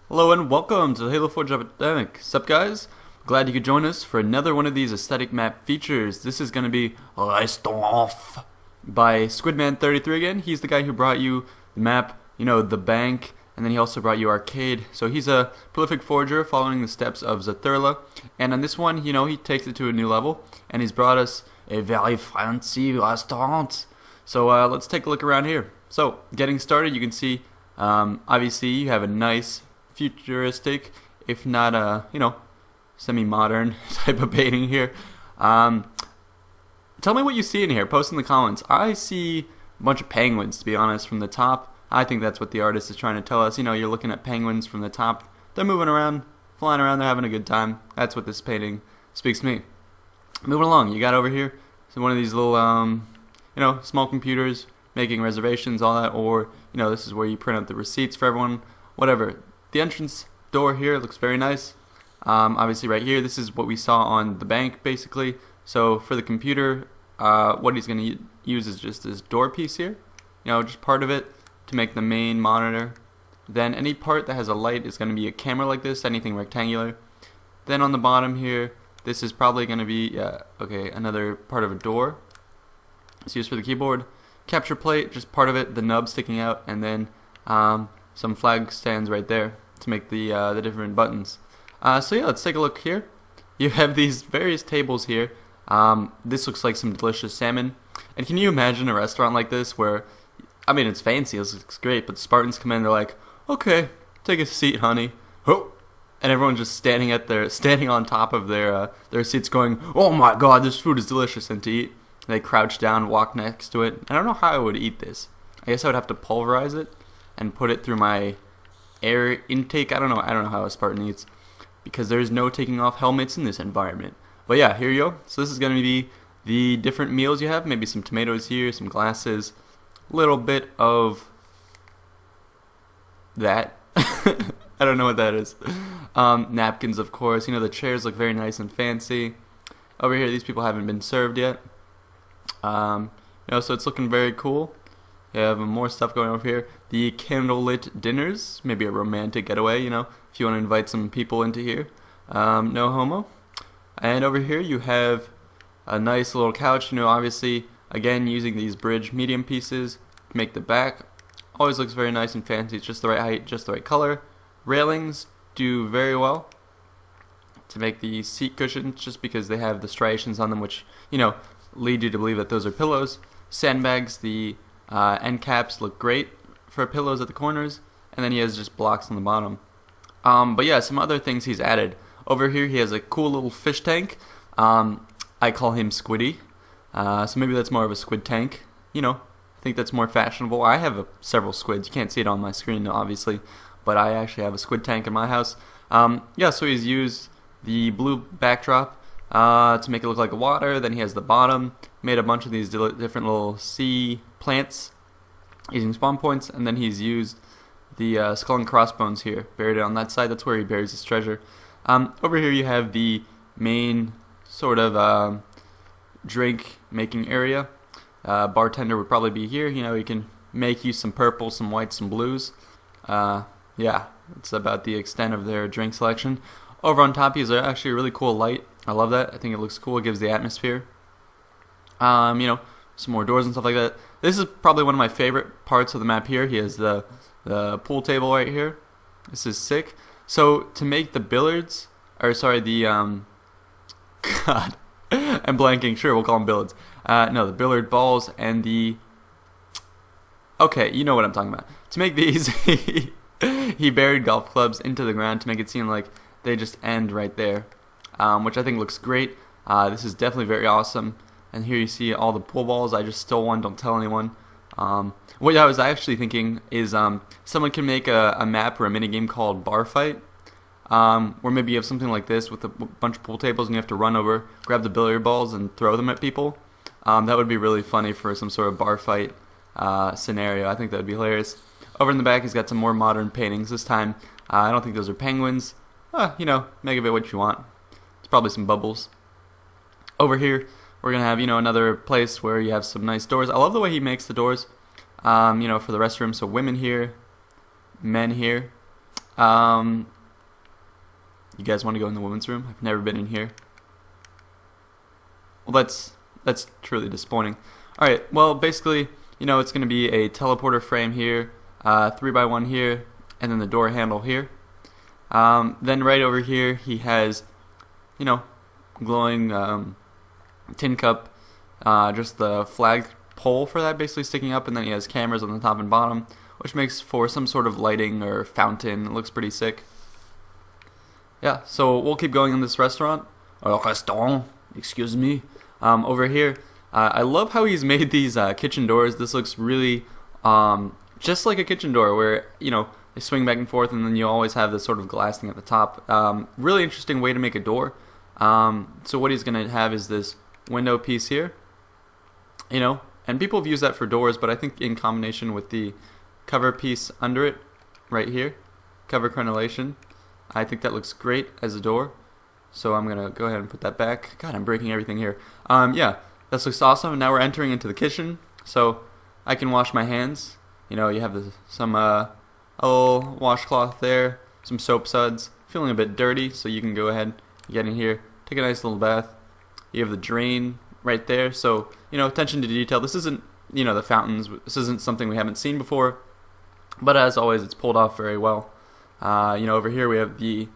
Hello and welcome to the Halo Forge Epidemic. Sup guys? Glad you could join us for another one of these aesthetic map features. This is going to be Restorãnf by Squidman33 again. He's the guy who brought you the map, the bank, and then he also brought you Arcade. So he's a prolific forger following the steps of Zathurla. And on this one, he takes it to a new level, and he's brought us a very fancy restaurant. So let's take a look around here. So getting started, you can see obviously you have a nice futuristic, if not semi-modern type of painting here. Tell me what you see in here. Post in the comments. I see a bunch of penguins, to be honest, from the top. I think that's what the artist is trying to tell us. You're looking at penguins from the top. They're moving around, flying around. They're having a good time. That's what this painting speaks to me. Moving along, you got over here one of these little small computers making reservations, all that, or this is where you print out the receipts for everyone, whatever. The entrance door here looks very nice. Obviously right here, this is what we saw on the bank basically. So for the computer, what he's going to use is just this door piece here, just part of it to make the main monitor. Then any part that has a light is going to be a camera like this, anything rectangular. Then on the bottom here, this is probably going to be another part of a door. It's used for the keyboard. Capture plate, just part of it, the nub sticking out, and then some flag stands right there to make the different buttons. So yeah, let's take a look here. You have these various tables here. This looks like some delicious salmon. And can you imagine a restaurant like this where, it's fancy, this looks great, but Spartans come in, they're like, okay, take a seat, honey. Oh. And everyone's just standing on top of their seats going, oh my god, this food is delicious, and to eat. They crouch down, walk next to it. I don't know how I would eat this. I guess I would have to pulverize it and put it through my air intake. I don't know how a Spartan eats, because there's no taking off helmets in this environment. But yeah, here you go. So this is going to be the different meals you have. Maybe some tomatoes here, some glasses, a little bit of that. I don't know what that is. Napkins, of course. The chairs look very nice and fancy. Over here, these people haven't been served yet. So it's looking very cool. You have more stuff going over here. The candlelit dinners, maybe a romantic getaway, if you want to invite some people into here. No homo. And over here you have a nice little couch, obviously, again, using these bridge medium pieces to make the back. Always looks very nice and fancy. It's just the right height, just the right color. Railings do very well to make the seat cushions, just because they have the striations on them, which, lead you to believe that those are pillows. Sandbags, the end caps look great for pillows at the corners, and then he has just blocks on the bottom. But yeah, some other things he's added. Over here he has a cool little fish tank. I call him Squiddy, so maybe that's more of a squid tank. I think that's more fashionable. I have several squids. You can't see it on my screen, obviously, but I actually have a squid tank in my house. Yeah, so he's used the blue backdrop to make it look like water. Then he has the bottom, made a bunch of these different little sea plants using spawn points, and then he's used the skull and crossbones here, buried it on that side. That's where he buries his treasure. Over here you have the main sort of drink making area. Bartender would probably be here. He can make you some purple, some white, some blues. Yeah, it's about the extent of their drink selection. Over on top, he's actually a really cool light. I love that. I think it looks cool. It gives the atmosphere. Some more doors and stuff like that. This is probably one of my favorite parts of the map here. He has the pool table right here. This is sick. So to make the billiards, God, I'm blanking. Sure, we'll call them billiards. No, the billiard balls and the... Okay, you know what I'm talking about. To make these, he buried golf clubs into the ground to make it seem like they just end right there, which I think looks great. This is definitely very awesome. And here you see all the pool balls. I just stole one, don't tell anyone. What I was actually thinking is someone can make a map or a minigame called Bar Fight, where maybe you have something like this with a bunch of pool tables and you have to run over, grab the billiard balls and throw them at people. That would be really funny for some sort of bar fight scenario. I think that would be hilarious. Over in the back he's got some more modern paintings. This time I don't think those are penguins. Make of it what you want. It's probably some bubbles. Over here we're going to have, another place where you have some nice doors. I love the way he makes the doors, for the restroom. So women here, men here. You guys want to go in the women's room? I've never been in here. Well, that's truly disappointing. All right. Well, basically, you know, it's going to be a teleporter frame here, 3x1 here, and then the door handle here. Then right over here, he has, you know, glowing tin cup, just the flag pole for that basically sticking up, and then he has cameras on the top and bottom, which makes for some sort of lighting or fountain. It looks pretty sick. Yeah, so we'll keep going in this restaurant. Restaurant, excuse me. Over here, I love how he's made these kitchen doors. This looks really just like a kitchen door where, you know, they swing back and forth, and then you always have this sort of glass thing at the top. Really interesting way to make a door. So what he's going to have is this window piece here, you know, and people have used that for doors, but I think in combination with the cover piece under it, right here, cover crenellation, I think that looks great as a door. So I'm going to go ahead and put that back. God, I'm breaking everything here. Yeah, this looks awesome. And now we're entering into the kitchen, so I can wash my hands. You know, you have some a little washcloth there, some soap suds. Feeling a bit dirty, so you can go ahead, get in here, take a nice little bath. You have the drain right there, so, you know, attention to detail. This isn't, you know, the fountains. This isn't something we haven't seen before, but as always, it's pulled off very well. You know, over here we have the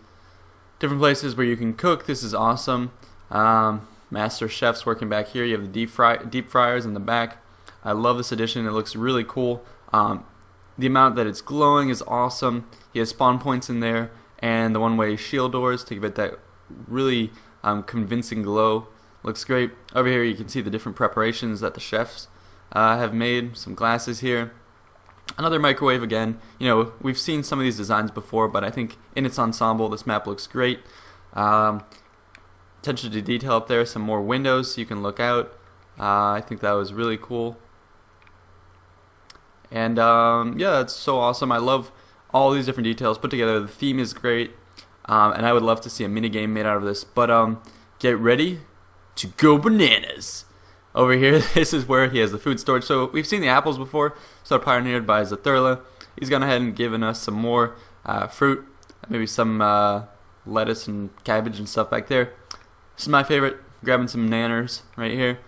different places where you can cook. This is awesome. Master chefs working back here. You have the deep fryers in the back. I love this addition. It looks really cool. The amount that it's glowing is awesome. He has spawn points in there and the one-way shield doors to give it that really convincing glow. Looks great. Over here you can see the different preparations that the chefs have made. Some glasses here. Another microwave again. You know, we've seen some of these designs before, but I think in its ensemble this map looks great. Attention to detail up there. Some more windows so you can look out. I think that was really cool. And yeah, it's so awesome. I love all these different details put together. The theme is great, and I would love to see a mini game made out of this. But get ready to go bananas. Over here, this is where he has the food storage. So we've seen the apples before, so pioneered by Zathurla. He's gone ahead and given us some more fruit, maybe some lettuce and cabbage and stuff back there. This is my favorite. Grabbing some nanners right here.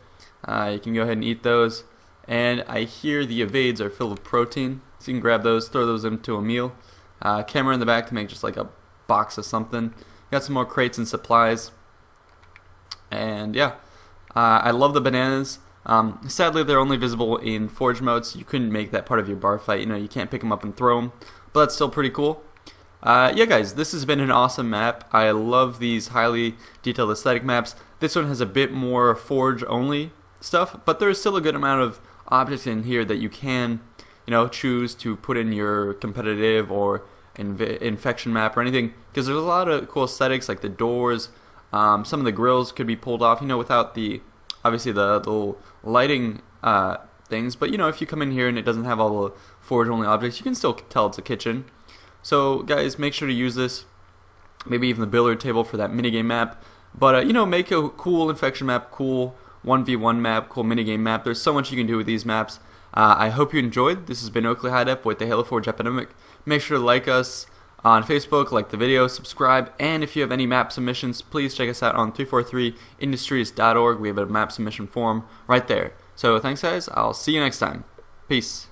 You can go ahead and eat those. And I hear the evades are filled with protein, so you can grab those, throw those into a meal. Camera in the back to make just like a box of something. Got some more crates and supplies. And yeah, I love the bananas. Sadly, they're only visible in Forge mode, so you couldn't make that part of your bar fight. You know, you can't pick them up and throw them, but that's still pretty cool. Yeah, guys, this has been an awesome map. I love these highly detailed aesthetic maps. This one has a bit more Forge-only stuff, but there's still a good amount of objects in here that you can, you know, choose to put in your competitive or infection map or anything, because there's a lot of cool aesthetics like the doors. Some of the grills could be pulled off, you know, without the obviously the little lighting things, but you know, if you come in here and it doesn't have all the Forge only objects, you can still tell it's a kitchen. So guys, make sure to use this, maybe even the billiard table for that minigame map. But you know, make a cool infection map, cool 1v1 map, cool minigame map. There's so much you can do with these maps. I hope you enjoyed. This has been Oakley Hidef with the Halo Forge Epidemic. Make sure to like us on Facebook, like the video, subscribe, and if you have any map submissions, please check us out on 343industries.org. We have a map submission form right there. So thanks guys, I'll see you next time. Peace.